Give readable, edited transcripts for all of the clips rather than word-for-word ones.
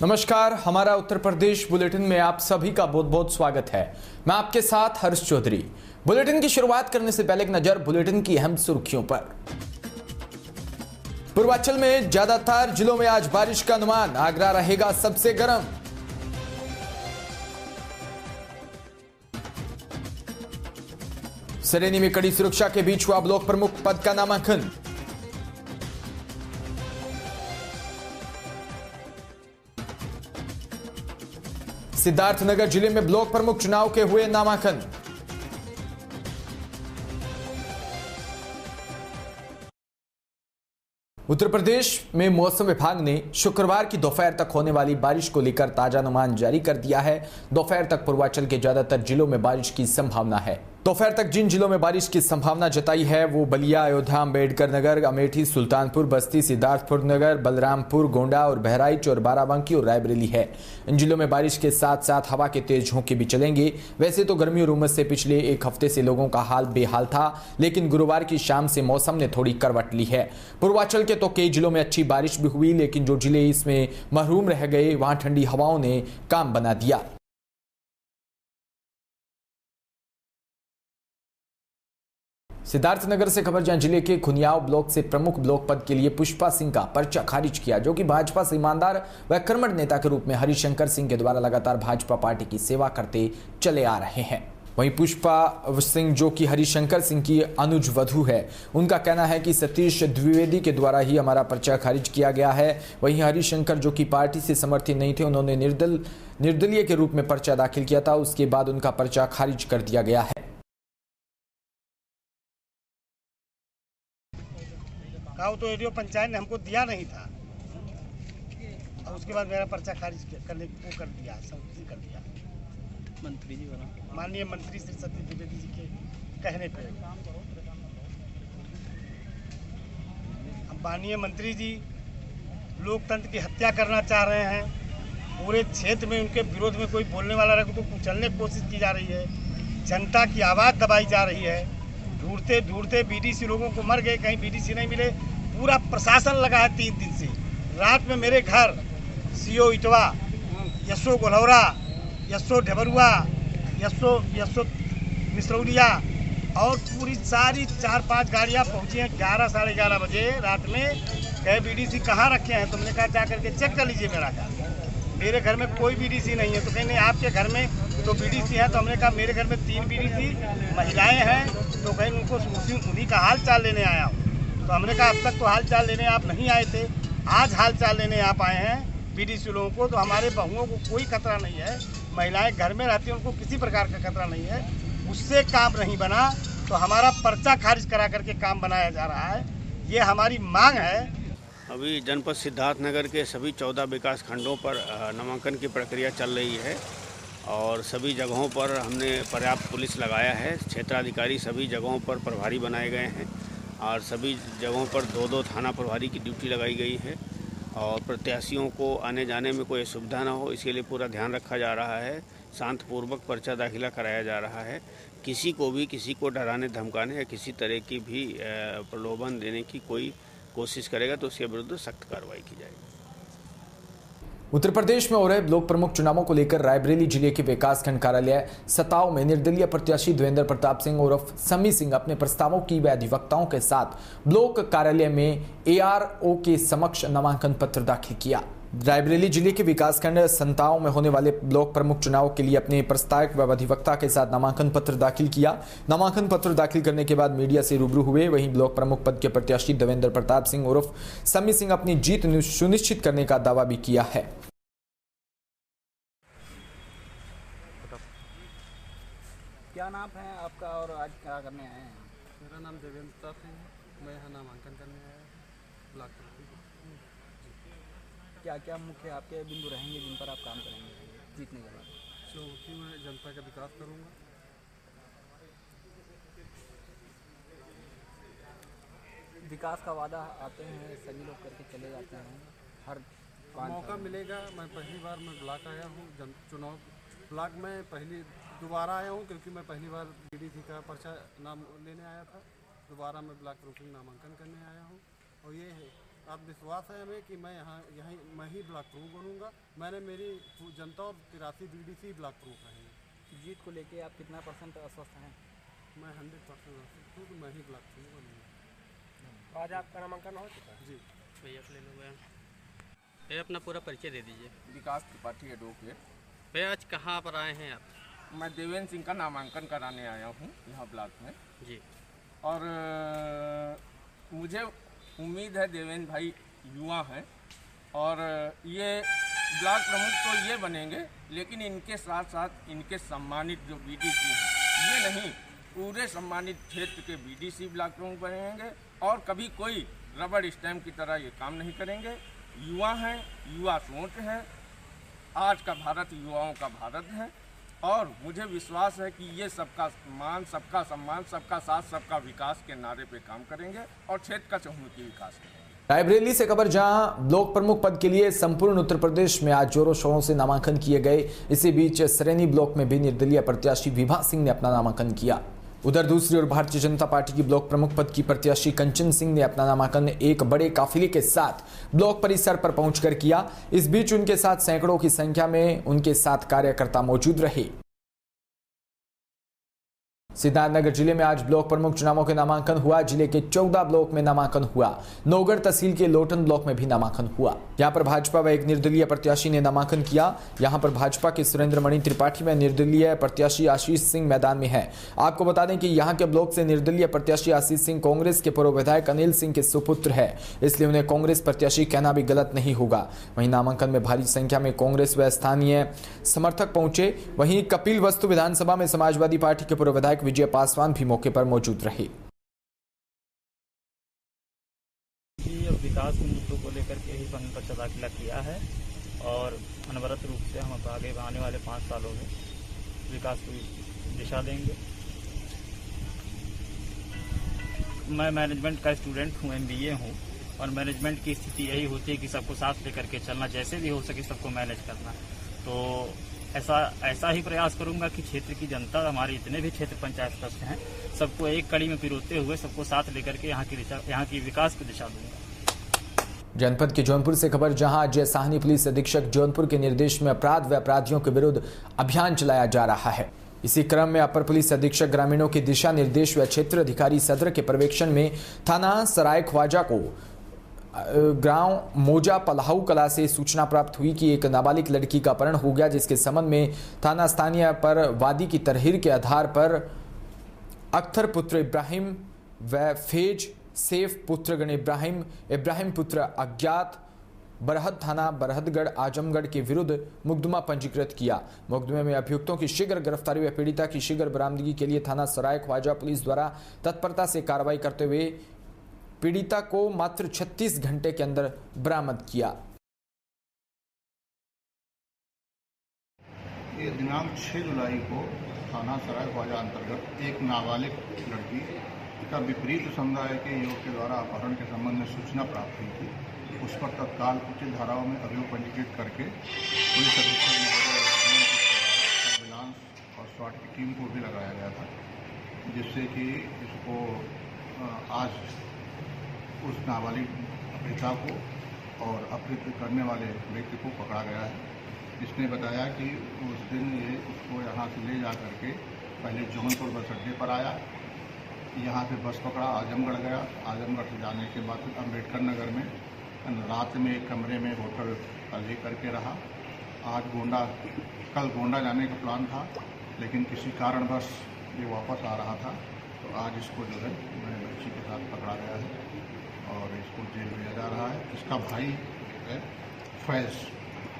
नमस्कार, हमारा उत्तर प्रदेश बुलेटिन में आप सभी का बहुत बहुत स्वागत है। मैं आपके साथ हर्ष चौधरी। बुलेटिन की शुरुआत करने से पहले एक नजर बुलेटिन की अहम सुर्खियों पर। पूर्वांचल में ज्यादातर जिलों में आज बारिश का अनुमान, आगरा रहेगा सबसे गर्म। सरेनी में कड़ी सुरक्षा के बीच हुआ ब्लॉक प्रमुख पद का नामांकन। सिद्धार्थनगर जिले में ब्लॉक प्रमुख चुनाव के हुए नामांकन। उत्तर प्रदेश में मौसम विभाग ने शुक्रवार की दोपहर तक होने वाली बारिश को लेकर ताजा अनुमान जारी कर दिया है। दोपहर तक पूर्वांचल के ज्यादातर जिलों में बारिश की संभावना है। दोपहर तक जिन जिलों में बारिश की संभावना जताई है वो बलिया, अयोध्या, अम्बेडकर नगर, अमेठी, सुल्तानपुर, बस्ती, सिद्धार्थपुर नगर, बलरामपुर, गोंडा और बहराइच और बाराबंकी और रायबरेली है। इन जिलों में बारिश के साथ साथ हवा के तेज झोंके भी चलेंगे। वैसे तो गर्मी और उमस से पिछले एक हफ्ते से लोगों का हाल बेहाल था, लेकिन गुरुवार की शाम से मौसम ने थोड़ी करवट ली है। पूर्वांचल के तो कई जिलों में अच्छी बारिश भी हुई, लेकिन जो जिले इसमें महरूम रह गए वहां ठंडी हवाओं ने काम बना दिया। सिद्धार्थनगर से खबर, जहां जिले के खुनियाव ब्लॉक से प्रमुख ब्लॉक पद के लिए पुष्पा सिंह का पर्चा खारिज किया, जो कि भाजपा से ईमानदार व कर्मठ नेता के रूप में हरिशंकर सिंह के द्वारा लगातार भाजपा पार्टी की सेवा करते चले आ रहे हैं। वहीं पुष्पा सिंह, जो कि हरिशंकर सिंह की अनुज वधू है, उनका कहना है कि सतीश द्विवेदी के द्वारा ही हमारा पर्चा खारिज किया गया है। वहीं हरिशंकर, जो कि पार्टी से समर्थित नहीं थे, उन्होंने निर्दलीय के रूप में पर्चा दाखिल किया था। उसके बाद उनका पर्चा खारिज कर दिया गया है। गाँव तो एडीओ पंचायत ने हमको दिया नहीं था और उसके बाद मेरा पर्चा खारिज करने को कर दिया, संशोधित कर दिया मंत्री जी बना, माननीय मंत्री श्री सतीश द्विवेदी जी के कहने पे। अब माननीय मंत्री जी लोकतंत्र की हत्या करना चाह रहे हैं। पूरे क्षेत्र में उनके विरोध में कोई बोलने वाला रहे तो कुचलने की कोशिश की जा रही है। जनता की आवाज़ दबाई जा रही है। ढूंढते ढूंढते बीडीसी लोगों को मर गए, कहीं बीडीसी नहीं मिले। पूरा प्रशासन लगा है 3 दिन से। रात में मेरे घर सीओ इटवा, यशो गोलौरा, यशो ढबरुआ, यशो मिसरौलिया और पूरी सारी 4-5 गाड़ियाँ पहुँची हैं 11 साढ़े 11 बजे रात में। कहे बीडीसी कहाँ रखे हैं? तुमने कहा जा करके चेक कर लीजिए मेरा घर। मेरे घर में कोई बीडीसी नहीं है। तो कहीं नहीं, आपके घर में तो बीडीसी है। तो हमने कहा मेरे घर में 3 बीडीसी महिलाएं हैं, तो कहीं उनको उन्हीं का हाल चाल लेने आया हूँ। तो हमने कहा अब तक तो हाल चाल लेने आप नहीं आए थे, आज हाल चाल लेने आप आए हैं बीडीसी लोगों को। तो हमारे बहुओं को कोई खतरा नहीं है, महिलाएं घर में रहती हैं, उनको किसी प्रकार का खतरा नहीं है। उससे काम नहीं बना तो हमारा पर्चा खारिज करा करके काम बनाया जा रहा है। ये हमारी मांग है। अभी जनपद सिद्धार्थनगर के सभी 14 विकास खंडों पर नामांकन की प्रक्रिया चल रही है और सभी जगहों पर हमने पर्याप्त पुलिस लगाया है। क्षेत्राधिकारी सभी जगहों पर प्रभारी बनाए गए हैं और सभी जगहों पर 2-2 थाना प्रभारी की ड्यूटी लगाई गई है और प्रत्याशियों को आने जाने में कोई असुविधा ना हो, इसके लिए पूरा ध्यान रखा जा रहा है। शांतिपूर्वक पर्चा दाखिला कराया जा रहा है। किसी को डराने धमकाने या किसी तरह की भी प्रलोभन देने की कोई कोशिश करेगा तो उसके विरुद्ध सख्त कार्रवाई की जाएगी। उत्तर प्रदेश में हो रहे ब्लॉक प्रमुख चुनावों को लेकर रायबरेली जिले के विकासखंड कार्यालय सताव में निर्दलीय प्रत्याशी देवेंद्र प्रताप सिंह उर्फ सम्मी सिंह अपने प्रस्तावों की व अधिवक्ताओं के साथ ब्लॉक कार्यालय में एआरओ के समक्ष नामांकन पत्र दाखिल किया। रायबरेली जिले के विकासखंड संताव में होने वाले ब्लॉक प्रमुख चुनाव के लिए अपने प्रस्तावक व अधिवक्ता के साथ नामांकन पत्र दाखिल किया। नामांकन पत्र दाखिल करने के बाद मीडिया से रूबरू हुए। वहीं ब्लॉक प्रमुख पद के प्रत्याशी देवेंद्र प्रताप सिंह उर्फ सम्मी सिंह अपनी जीत सुनिश्चित करने का दावा भी किया है। क्या नाम है आपका और आज क्या करने आए हैं? मेरा नाम देवेंद्र प्रताप सिंह है। मैं यहाँ नामांकन करने आया ब्लॉक प्रमुख। क्या क्या मुख्य आपके बिंदु रहेंगे जिन पर आप काम करेंगे जीतने के बाद? चौकी में जनता का विकास करूँगा। विकास का वादा आते हैं, सभी लोग करके चले जाते हैं। हर मौका मिलेगा। मैं पहली बार मैं ब्लॉक आया हूँ, चुनाव ब्लॉक में दोबारा आया हूँ क्योंकि मैं पहली बार बीडीसी का पर्चा नाम लेने आया था। दोबारा मैं ब्लॉक प्रमुख नामांकन करने आया हूँ और ये है आत्मविश्वास है हमें कि मैं ही ब्लॉक प्रमुख बनूंगा। मैंने मेरी जनता और 83 BDC ब्लॉक प्रमुख रहेंगे। जीत को लेके आप कितना % आश्वस्त हैं? मैं 100% आश्वस्त हूँ कि मैं ही ब्लॉक प्रमुख बनूंगा। आज आपका नामांकन हो चुका है? जी भैया ले लो भैया, भैया अपना पूरा परिचय दे दीजिए। विकास त्रिपाठी एडवोकेट। भैया आज कहाँ पर आए हैं आप? मैं देवेंद्र सिंह का नामांकन कराने आया हूँ यहाँ ब्लॉक में जी। और मुझे उम्मीद है देवेंद्र भाई युवा हैं और ये ब्लॉक प्रमुख तो ये बनेंगे, लेकिन इनके साथ साथ इनके सम्मानित जो BDC हैं ये नहीं, पूरे सम्मानित क्षेत्र के BDC ब्लॉक प्रमुख बनेंगे और कभी कोई रबड़ स्टैम्प की तरह ये काम नहीं करेंगे। युवा हैं, युवा सोच है, आज का भारत युवाओं का भारत है और मुझे विश्वास है कि ये सबका मान, सबका सम्मान, सबका साथ, सबका विकास के नारे पे काम करेंगे और क्षेत्र का चहुमुखी विकास करेंगे। रायबरेली से खबर, जहां ब्लॉक प्रमुख पद के लिए संपूर्ण उत्तर प्रदेश में आज जोरों शोरों से नामांकन किए गए। इसी बीच सरेनी ब्लॉक में भी निर्दलीय प्रत्याशी विभा सिंह ने अपना नामांकन किया। उधर दूसरी ओर भारतीय जनता पार्टी की ब्लॉक प्रमुख पद की प्रत्याशी कंचन सिंह ने अपना नामांकन एक बड़े काफिले के साथ ब्लॉक परिसर पर पहुंचकर किया। इस बीच उनके साथ सैकड़ों की संख्या में उनके साथ कार्यकर्ता मौजूद रहे। सिद्धार्थनगर जिले में आज ब्लॉक प्रमुख चुनावों के नामांकन हुआ। जिले के 14 ब्लॉक में नामांकन हुआ। नौगढ़ तहसील के लोटन ब्लॉक में भी नामांकन हुआ। यहां पर भाजपा व एक निर्दलीय प्रत्याशी ने नामांकन किया। यहां पर भाजपा के सुरेंद्र मणि त्रिपाठी व निर्दलीय प्रत्याशी आशीष सिंह मैदान में है। आपको बता दें कि यहां के ब्लॉक से निर्दलीय प्रत्याशी आशीष सिंह कांग्रेस के पूर्व विधायक अनिल सिंह के सुपुत्र है, इसलिए उन्हें कांग्रेस प्रत्याशी कहना भी गलत नहीं होगा। वहीं नामांकन में भारी संख्या में कांग्रेस व स्थानीय समर्थक पहुंचे। वहीं कपिल वस्तु विधानसभा में समाजवादी पार्टी के पूर्व विधायक विजय पासवान भी मौके पर मौजूद रहे। अब विकास के मुद्दों को लेकर के ही हमने पर्चा दाखिला किया है और अनवरत रूप से हम आगे आने वाले 5 सालों में विकास की दिशा देंगे। मैं मैनेजमेंट का स्टूडेंट हूँ, MBA हूँ और मैनेजमेंट की स्थिति यही होती है कि सबको साथ लेकर के चलना, जैसे भी हो सके सबको मैनेज करना। तो ऐसा ही प्रयास करूंगा कि क्षेत्र की जनता, हमारे इतने भी क्षेत्र पंचायत सदस्य हैं, सबको एक कड़ी में पिरोते हुए सबको साथ लेकर के यहाँ की विकास की दिशा दूंगा। जनपद के जौनपुर से खबर, जहां अजय साहनी पुलिस अधीक्षक जौनपुर के निर्देश में अपराध व अपराधियों के विरुद्ध अभियान चलाया जा रहा है। इसी क्रम में अपर पुलिस अधीक्षक ग्रामीणों के दिशा निर्देश व क्षेत्र अधिकारी सदर के पर्यवेक्षण में थाना सराय ख्वाजा को गांव मोजा पलाहू कला से सूचना प्राप्त हुई कि एक नाबालिग लड़की का अपहरण हो गया, जिसके संबंध में थाना स्थानीय पर वादी की तरहीर के आधार पर अख्तर पुत्र इब्राहिम व फेज सेफ पुत्र गण इब्राहिम पुत्र अज्ञात बरहद थाना बरहदगढ़ आजमगढ़ के विरुद्ध मुकदमा पंजीकृत किया। मुकदमे में अभियुक्तों की शीघ्र गिरफ्तारी व पीड़िता की शीघ्र बरामदगी के लिए थाना सराय ख्वाजा पुलिस द्वारा तत्परता से कार्रवाई करते हुए पीड़िता को मात्र 36 घंटे के अंदर बरामद किया। ये दिनांक 6 जुलाई को थाना सराय ख्वाजा अंतर्गत एक नाबालिग लड़की का विपरीत समुदाय के युवक के द्वारा अपहरण के संबंध में सूचना प्राप्त हुई थी। उस पर तत्काल उचित धाराओं में अभियोग पंजीकृत करके पुलिस अधीक्षक सर्विलांस और स्वाट की टीम को भी लगाया गया था, जिससे कि इसको आज उस नाबालिग पिता को और अपहृत करने वाले व्यक्ति को पकड़ा गया है। इसने बताया कि उस दिन ये उसको यहाँ से ले जा करके पहले जौनपुर बस अड्डे पर आया, यहाँ से बस पकड़ा, आजमगढ़ गया, आजमगढ़ से जाने के बाद अम्बेडकर नगर में रात में एक कमरे में होटल ले करके रहा। कल गोंडा जाने का प्लान था, लेकिन किसी कारणवश ये वापस आ रहा था, तो आज इसको जो है बच्ची के साथ पकड़ा गया है और इसको जेल भेजा जा रहा है। इसका भाई है फैज़,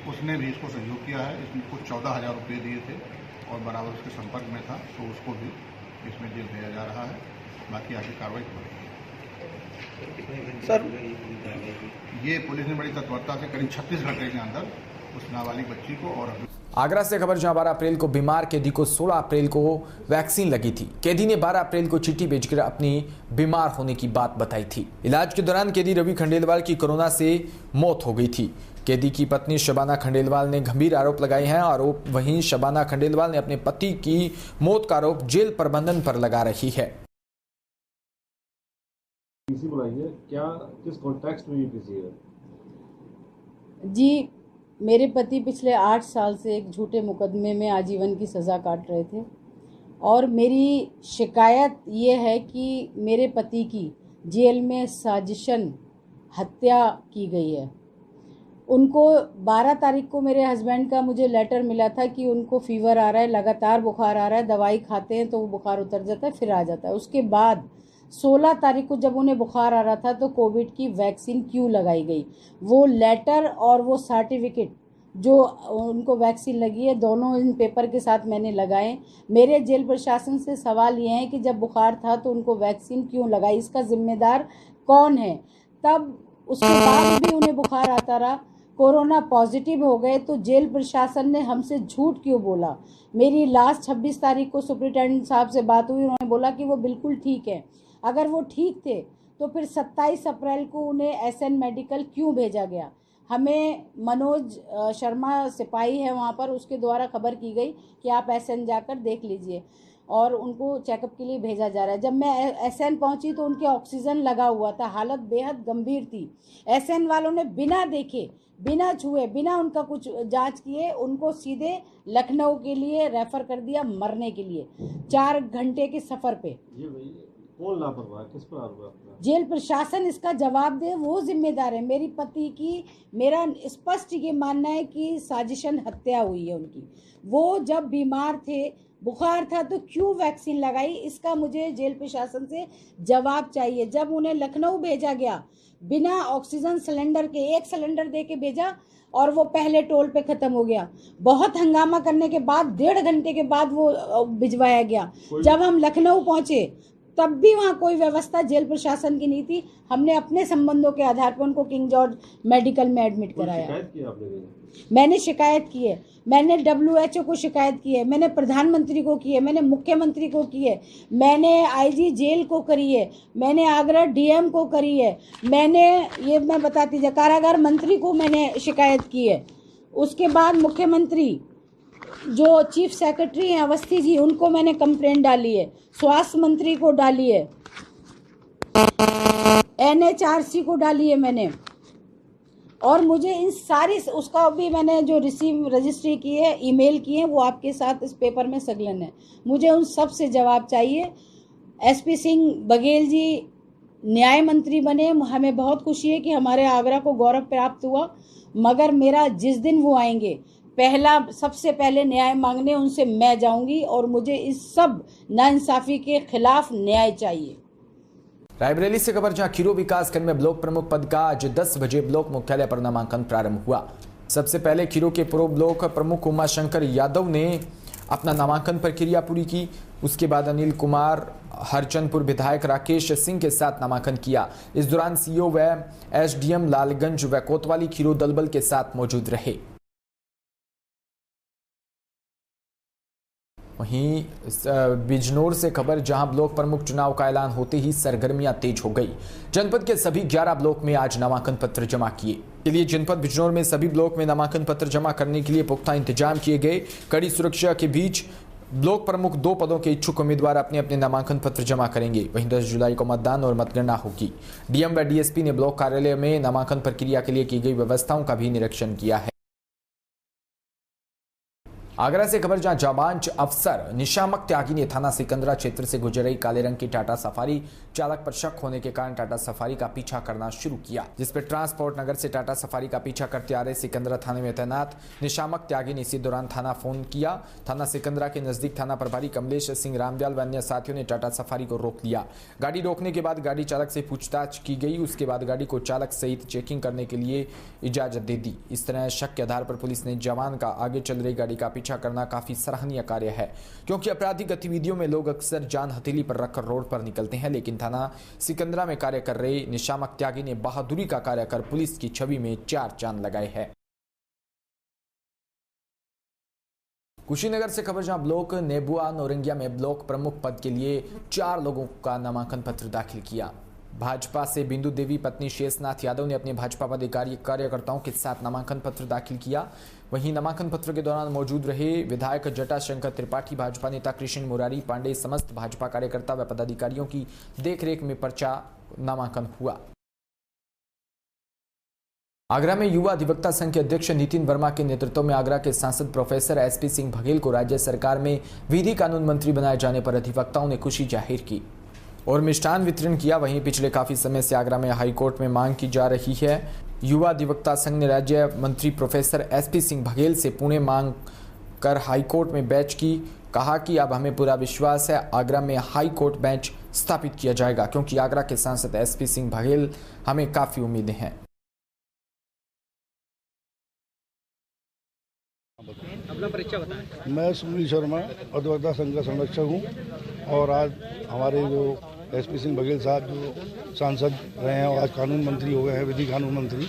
उसने भी इसको सहयोग किया है। इसको 14,000 रुपये दिए थे और बराबर उसके संपर्क में था, तो उसको भी इसमें जेल भेजा जा रहा है। बाकी आगे कार्रवाई हो रही है। सर, ये पुलिस ने बड़ी तत्परता से करीब 36 घंटे के अंदर उस नाबालिग बच्ची को और आगरा से खबर, जहां 12 अप्रैल को बीमार कैदी को 16 अप्रैल को वैक्सीन लगी थी। कैदी ने 12 अप्रैल को चिट्ठी भेजकर अपनी बीमार होने की बात बताई थी। इलाज के दौरान कैदी रवि खंडेलवाल की कोरोना से मौत हो गई थी। कैदी की पत्नी शबाना खंडेलवाल ने गंभीर आरोप लगाए हैं। वहीं शबाना खंडेलवाल ने अपने पति की मौत का आरोप जेल प्रबंधन पर लगा रही है। पीसी बुलाई है, क्या किस कॉन्टेक्स्ट में ये पीसी है? जी, मेरे पति पिछले 8 साल से एक झूठे मुकदमे में आजीवन की सज़ा काट रहे थे और मेरी शिकायत ये है कि मेरे पति की जेल में साजिशन हत्या की गई है। उनको 12 तारीख को मेरे हस्बैंड का मुझे लेटर मिला था कि उनको फीवर आ रहा है, लगातार बुखार आ रहा है, दवाई खाते हैं तो वो बुखार उतर जाता है, फिर आ जाता है। उसके बाद 16 तारीख को जब उन्हें बुखार आ रहा था तो कोविड की वैक्सीन क्यों लगाई गई, वो लेटर और वो सर्टिफिकेट जो उनको वैक्सीन लगी है, दोनों इन पेपर के साथ मैंने लगाए। मेरे जेल प्रशासन से सवाल ये है कि जब बुखार था तो उनको वैक्सीन क्यों लगाई, इसका जिम्मेदार कौन है। तब उसके बाद भी उन्हें बुखार आता रहा, कोरोना पॉजिटिव हो गए तो जेल प्रशासन ने हमसे झूठ क्यों बोला। मेरी लास्ट 26 तारीख को सुप्रिटेंडेंट साहब से बात हुई, उन्होंने बोला कि वो बिल्कुल ठीक है। अगर वो ठीक थे तो फिर 27 अप्रैल को उन्हें एसएन मेडिकल क्यों भेजा गया। हमें मनोज शर्मा सिपाही है वहाँ पर, उसके द्वारा खबर की गई कि आप एसएन जाकर देख लीजिए और उनको चेकअप के लिए भेजा जा रहा है। जब मैं एसएन पहुंची तो उनके ऑक्सीजन लगा हुआ था, हालत बेहद गंभीर थी। एसएन वालों ने बिना देखे, बिना छुए, बिना उनका कुछ जांच किए उनको सीधे लखनऊ के लिए रेफर कर दिया मरने के लिए, 4 घंटे के सफ़र पे। कौन लापरवाह, किस पर आरोप है आपका? जेल प्रशासन इसका जवाब दे, वो जिम्मेदार है। मेरी पति की, मेरा स्पष्ट ये मानना है कि साजिशन हत्या हुई है उनकी। वो जब बीमार थे, बुखार था तो क्यों वैक्सीन लगाई, इसका मुझे जेल प्रशासन से जवाब चाहिए। जब उन्हें लखनऊ भेजा गया बिना ऑक्सीजन सिलेंडर के, 1 सिलेंडर दे के भेजा और वो पहले टोल पे ख़त्म हो गया। बहुत हंगामा करने के बाद 1.5 घंटे के बाद वो भिजवाया गया। जब हम लखनऊ पहुँचे तब भी वहाँ कोई व्यवस्था जेल प्रशासन की नहीं थी। हमने अपने संबंधों के आधार पर उनको किंग जॉर्ज मेडिकल में एडमिट कराया। शिकायत की आपने? मैंने शिकायत की है, मैंने WHO को शिकायत की है, मैंने प्रधानमंत्री को की है, मैंने मुख्यमंत्री को की है, मैंने IG जेल को करी है, मैंने आगरा DM को करी है, मैंने ये मैं बताती जा कारागार मंत्री को मैंने शिकायत की है। उसके बाद मुख्यमंत्री जो चीफ सेक्रेटरी हैं अवस्थी जी, उनको मैंने कंप्लेंट डाली है, स्वास्थ्य मंत्री को डाली है, NHRC को डाली है मैंने। और मुझे इन सारी, उसका भी मैंने जो रजिस्ट्री की है, ईमेल की है, वो आपके साथ इस पेपर में संलग्न है। मुझे उन सब से जवाब चाहिए। SP सिंह बघेल जी न्याय मंत्री बने, हमें बहुत खुशी है कि हमारे आगरा को गौरव प्राप्त हुआ, मगर मेरा जिस दिन वो आएंगे सबसे पहले न्याय मांगने उनसे मैं जाऊंगी और मुझे इस सब नाइंसाफी के खिलाफ न्याय चाहिए। रायबरेली से खबर, जहां खीरो विकासखंड में ब्लॉक प्रमुख पद का आज 10 बजे ब्लॉक मुख्यालय पर नामांकन प्रारंभ हुआ। सबसे पहले खीरो के पूर्व ब्लॉक प्रमुख उमाशंकर यादव ने अपना नामांकन प्रक्रिया पूरी की। उसके बाद अनिल कुमार हरचंदपुर विधायक राकेश सिंह के साथ नामांकन किया। इस दौरान CO व SDM लालगंज व कोतवाली खीरो दलबल के साथ मौजूद रहे। वहीं बिजनौर से खबर, जहां ब्लॉक प्रमुख चुनाव का ऐलान होते ही सरगर्मियां तेज हो गई। जनपद के सभी 11 ब्लॉक में आज नामांकन पत्र जमा किए। के लिए जनपद बिजनौर में सभी ब्लॉक में नामांकन पत्र जमा करने के लिए पुख्ता इंतजाम किए गए। कड़ी सुरक्षा के बीच ब्लॉक प्रमुख 2 पदों के इच्छुक उम्मीदवार अपने अपने नामांकन पत्र जमा करेंगे। वहीं 10 जुलाई को मतदान और मतगणना होगी। DM व DSP ने ब्लॉक कार्यालय में नामांकन प्रक्रिया के लिए की गई व्यवस्थाओं का भी निरीक्षण किया है। आगरा से खबर, जहां जाबांज अफसर निशामक त्यागी ने थाना सिकंदरा क्षेत्र से गुजर रही काले रंग की टाटा सफारी चालक पर शक होने के कारण टाटा सफारी का पीछा करना शुरू किया, जिस पर ट्रांसपोर्ट नगर से टाटा सफारी का पीछा करते आ रहे सिकंदरा थाने में तैनात निशामक त्यागी ने इसी दौरान थाना फोन किया। थाना सिकंदरा के नजदीक थाना प्रभारी कमलेश सिंह रामदयाल व अन्य साथियों ने टाटा सफारी को रोक लिया। गाड़ी रोकने के बाद गाड़ी चालक से पूछताछ की गई। उसके बाद गाड़ी को चालक सहित चेकिंग करने के लिए इजाजत दे दी। इस तरह शक के आधार पर पुलिस ने जवान का आगे चल रही गाड़ी का पीछा करना काफी सराहनीय कार्य है, क्योंकि आपराधिक गतिविधियों में लोग अक्सर जान हथेली पर रखकर रोड पर निकलते हैं, लेकिन थाना सिकंदरा में कार्य कर रहे निशामक त्यागी ने बहादुरी का कार्य कर पुलिस की छवि में 4 चांद लगाए हैं। कुशीनगर से खबर, जहां ब्लॉक नेबुआ नौरंगिया में ब्लॉक प्रमुख पद के लिए 4 लोगों का नामांकन पत्र दाखिल किया। भाजपा से बिंदु देवी पत्नी शेषनाथ यादव ने अपने भाजपा पदाधिकारी कार्यकर्ताओं के साथ नामांकन पत्र दाखिल किया। वहीं नामांकन पत्र के दौरान मौजूद रहे विधायक जटाशंकर त्रिपाठी, भाजपा नेता कृष्ण मुरारी पांडे, समस्त भाजपा कार्यकर्ता व पदाधिकारियों की देखरेख में पर्चा नामांकन हुआ। आगरा में युवा अधिवक्ता संघ के अध्यक्ष नितिन वर्मा के नेतृत्व में आगरा के सांसद प्रोफेसर एसपी सिंह बघेल को राज्य सरकार में विधि कानून मंत्री बनाए जाने पर अधिवक्ताओं ने खुशी जाहिर की और मिष्ठान वितरण किया। वहीं पिछले काफी समय से आगरा में हाईकोर्ट में मांग की जा रही है। युवा अधिवक्ता संघ ने राज्य मंत्री प्रोफेसर एसपी सिंह बघेल से पुणे मांग कर हाईकोर्ट में बेंच की। कहा कि अब हमें पूरा विश्वास है आगरा में हाईकोर्ट बेंच स्थापित किया जाएगा, क्योंकि आगरा के सांसद एसपी सिंह बघेल हमें काफी उम्मीदें हैं। अपना परिचय बताएं। मैं सुनील शर्मा अधिवक्ता संघ का संरक्षक हूँ और आज हमारे जो एसपी सिंह बघेल साहब जो सांसद रहे हैं और आज कानून मंत्री हो गए हैं, विधि कानून मंत्री,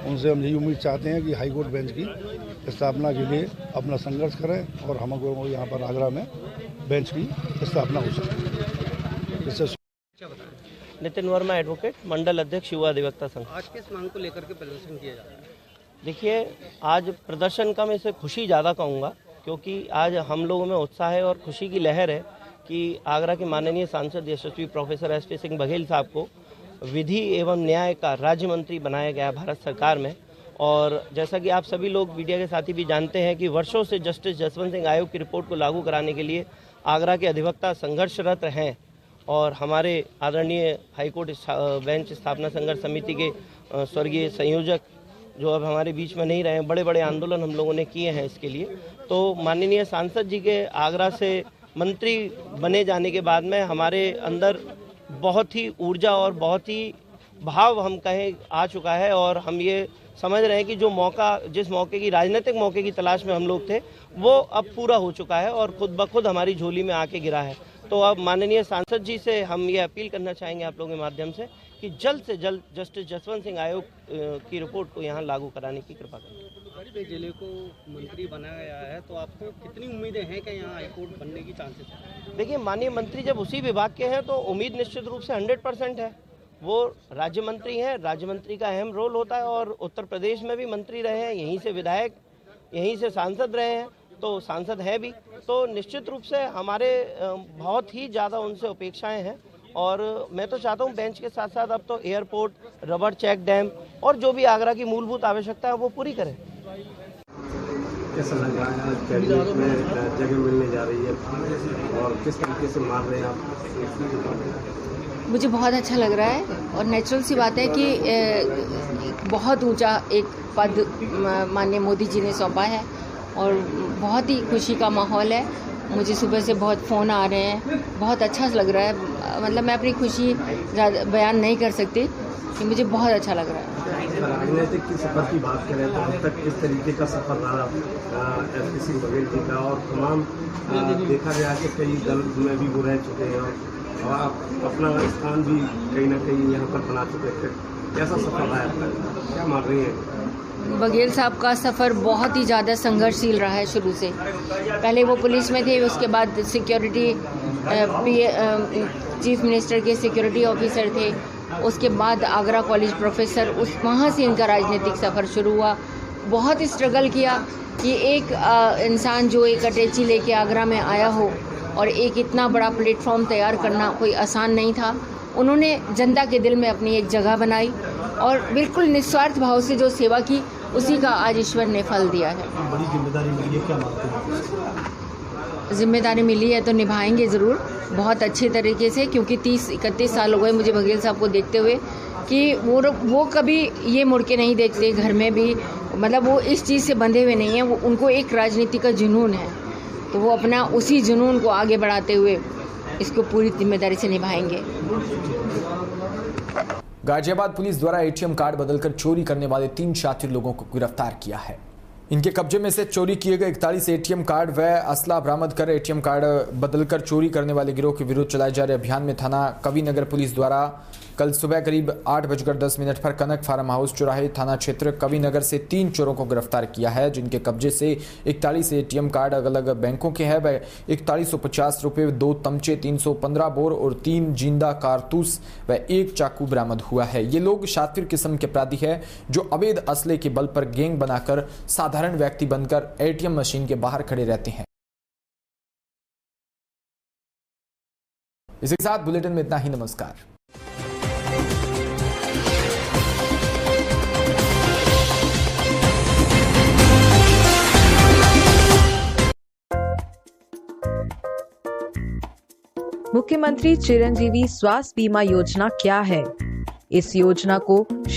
उनसे हम यही उम्मीद चाहते हैं कि हाईकोर्ट बेंच की स्थापना के लिए अपना संघर्ष करें और हमको यहाँ पर आगरा में बेंच की स्थापना हो सके। इससे नितिन वर्मा एडवोकेट, मंडल अध्यक्ष युवा अधिवक्ता संघ। आज किस मांग को लेकर के प्रदर्शन किया जा रहा है? देखिए, आज प्रदर्शन का मैं इसे खुशी ज़्यादा कहूँगा, क्योंकि आज हम लोगों में उत्साह है और खुशी की लहर है कि आगरा के माननीय सांसद यशस्वी प्रोफेसर एसपी सिंह बघेल साहब को विधि एवं न्याय का राज्य मंत्री बनाया गया भारत सरकार में। और जैसा कि आप सभी लोग मीडिया के साथी भी जानते हैं कि वर्षों से जस्टिस जसवंत सिंह आयोग की रिपोर्ट को लागू कराने के लिए आगरा के अधिवक्ता संघर्षरत हैं और हमारे आदरणीय हाईकोर्ट बेंच स्थापना संघर्ष समिति के स्वर्गीय संयोजक जो अब हमारे बीच में नहीं रहे हैं, बड़े बड़े आंदोलन हम लोगों ने किए हैं इसके लिए। तो माननीय सांसद जी के आगरा से मंत्री बने जाने के बाद में हमारे अंदर बहुत ही ऊर्जा और बहुत ही भाव हम कहें आ चुका है और हम ये समझ रहे हैं कि जो मौका, जिस मौके की राजनीतिक मौके की तलाश में हम लोग थे, वो अब पूरा हो चुका है और खुद ब खुद हमारी झोली में आके गिरा है। तो अब माननीय सांसद जी से हम ये अपील करना चाहेंगे आप लोगों के माध्यम से कि जल्द से जल्द जस्टिस जसवंत सिंह आयोग की रिपोर्ट को यहाँ लागू कराने की कृपा करें। जिले को मंत्री बनाया गया है, तो आपको कितनी उम्मीदें हैं कि यहाँ हाईकोर्ट बनने की चांसेस हैं? देखिए, माननीय मंत्री जब उसी विभाग के हैं तो उम्मीद निश्चित रूप से 100% है। वो राज्य मंत्री हैं, राज्य मंत्री का अहम रोल होता है और उत्तर प्रदेश में भी मंत्री रहे हैं, यहीं से विधायक, यहीं से सांसद रहे हैं, तो सांसद है भी। तो निश्चित रूप से हमारे बहुत ही ज़्यादा उनसे अपेक्षाएं हैं और मैं तो चाहता हूं बेंच के साथ साथ अब तो एयरपोर्ट, रबर चेक डैम और जो भी आगरा की मूलभूत आवश्यकता है वो पूरी करें। कैसा लग रहा है कैबिनेट में जगह मिलने जा रही है और किस तरीके से मार रहे हैं आप? मुझे बहुत अच्छा लग रहा है और नेचुरल सी बात है कि बहुत ऊंचा एक पद माननीय मोदी जी ने सौंपा है और बहुत ही खुशी का माहौल है। मुझे सुबह से बहुत फ़ोन आ रहे हैं, बहुत अच्छा लग रहा है। मतलब मैं अपनी खुशी ज़्यादा बयान नहीं कर सकती कि मुझे बहुत अच्छा लग रहा है। राजनीतिक की सफर की बात करें तो अब तक किस तरीके का सफर रहा एसपी सिंह बघेल जी का और तमाम देखा गया कि कई दल में भी वो रह चुके हैं और आप अपना स्थान भी कहीं ना कहीं यहाँ पर बना चुके थे। कैसा सफर रहा है आपका, क्या मान रही है? बघेल साहब का सफ़र बहुत ही ज़्यादा संघर्षशील रहा है शुरू से। पहले वो पुलिस में थे, उसके बाद सिक्योरिटी चीफ मिनिस्टर के सिक्योरिटी ऑफिसर थे, उसके बाद आगरा कॉलेज प्रोफेसर, उस वहाँ से इनका राजनीतिक सफ़र शुरू हुआ। बहुत स्ट्रगल किया कि एक इंसान जो एक अटैची लेके आगरा में आया हो और एक इतना बड़ा प्लेटफॉर्म तैयार करना कोई आसान नहीं था। उन्होंने जनता के दिल में अपनी एक जगह बनाई और बिल्कुल निस्वार्थ भाव से जो सेवा की, उसी का आज ईश्वर ने फल दिया है। बड़ी जिम्मेदारी मिली है, क्या मानते हैं? जिम्मेदारी मिली है तो निभाएंगे ज़रूर बहुत अच्छे तरीके से, क्योंकि 30-31 साल हो गए मुझे बघेल साहब को देखते हुए कि वो कभी ये मुड़ के नहीं देखते घर में भी। मतलब वो इस चीज़ से बंधे हुए नहीं हैं, वो उनको एक राजनीति का जुनून है, तो वो अपना उसी जुनून को आगे बढ़ाते हुए इसको पूरी जिम्मेदारी से निभाएंगे। गाजियाबाद पुलिस द्वारा एटीएम कार्ड बदलकर चोरी करने वाले 3 शातिर लोगों को गिरफ्तार किया है। इनके कब्जे में से चोरी किए गए 41 एटीएम कार्ड व असला बरामद कर एटीएम कार्ड बदलकर चोरी करने वाले गिरोह के विरुद्ध चलाए जा रहे अभियान में थाना कविनगर पुलिस द्वारा कल सुबह करीब 8:10 पर कनक फार्म हाउस चौराहे थाना क्षेत्र कविनगर से 3 चोरों को गिरफ्तार किया है, जिनके कब्जे से 41 एटीएम कार्ड अलग अलग बैंकों के हैं व 4150 रुपये, 2 तमचे, 315 बोर और 3 जिंदा कारतूस व 1 चाकू बरामद हुआ है। ये लोग शातिर किस्म के अपराधी है जो अवैध असले के बल पर गैंग बनाकर साधारण व्यक्ति बनकर एटीएम मशीन के बाहर खड़े रहते हैं। इसी के साथ बुलेटिन में इतना ही। नमस्कार। मुख्यमंत्री चिरंजीवी स्वास्थ्य बीमा योजना क्या है? इस योजना को